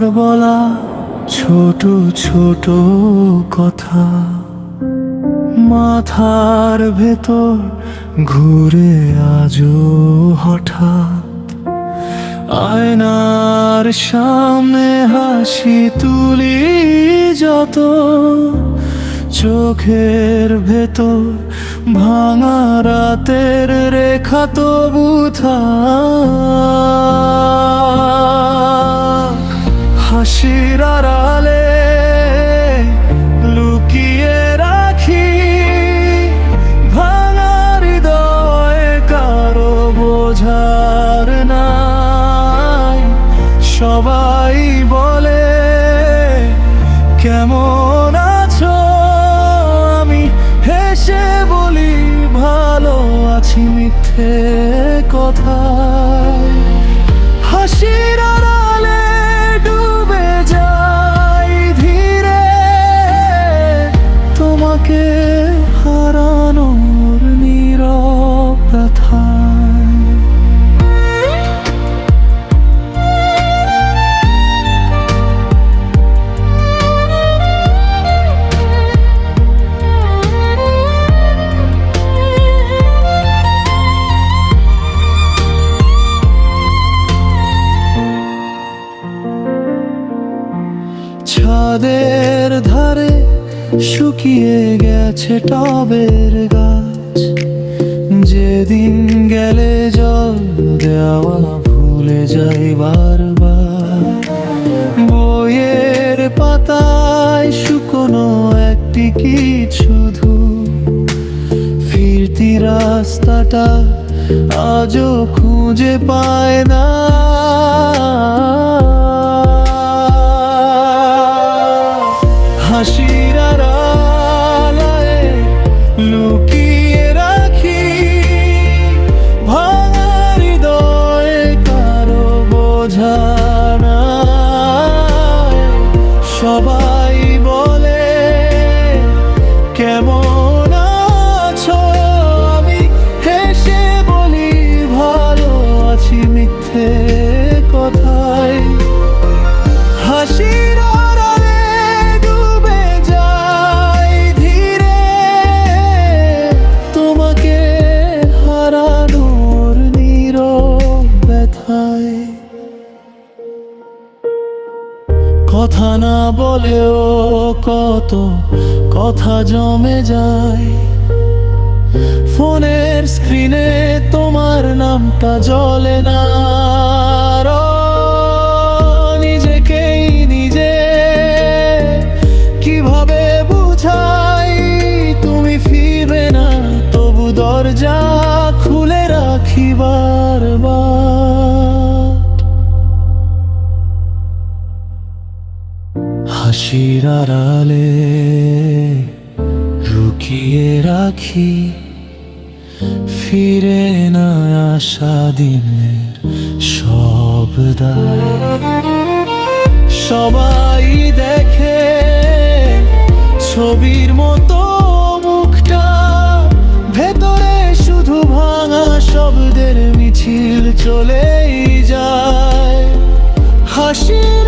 তোমার বলা ছোট ছোট কথা মাথার ভেতর ঘুরে আজও হঠাৎ আয়নার সামনে হাসি তুলি যত চোখের ভেতর ভাঙা রাতের রেখা তবু থাক হাসির আড়ালে লুকিয়ে রাখি ভাঙা হৃদয় কারো বোঝার নাই সবাই বলে কেমন আছো আমি হেসে বলি ভালো আছি মিথ্যে কথায় হাসির আড়ালে ডুবে যাই ধীরে তোমাকে হারানোর নীরব ব্যথায় ছাদের ধারে শুকিয়ে গেছে টবের গাছ যেদিন গেলে জল দেওয়া ভুলে যাই বারবার বইয়ের পাতায় শুকনো একটি টিকিট শুধু ফিরতি রাস্তাটা আজও খুঁজে পায় না হাসির আড়ালে লুকিয়ে রাখি ভাঙা হৃদয়ে কারো বোঝা নাই সবাই বলে কেমন আছো আমি হেসে বলি ভালো আছি মিথ্যে কথায় হাসির কথা না বলেও কত কথা জমে যায় ফোনের স্ক্রিনে তোমার নামটা জ্বলে না নিজেকেই নিজে কিভাবে বুঝাই তুমি ফিরবে না তবু দরজা খুলে রাখি বারবার হাসির আড়ালে লুকিয়ে রাখি ফিরে না আসা দিনের সব দায় সবাই দেখে ছবির মতো মুখটা ভেতরে শুধু ভাঙা শব্দের মিছিল চলেই যায় হাসির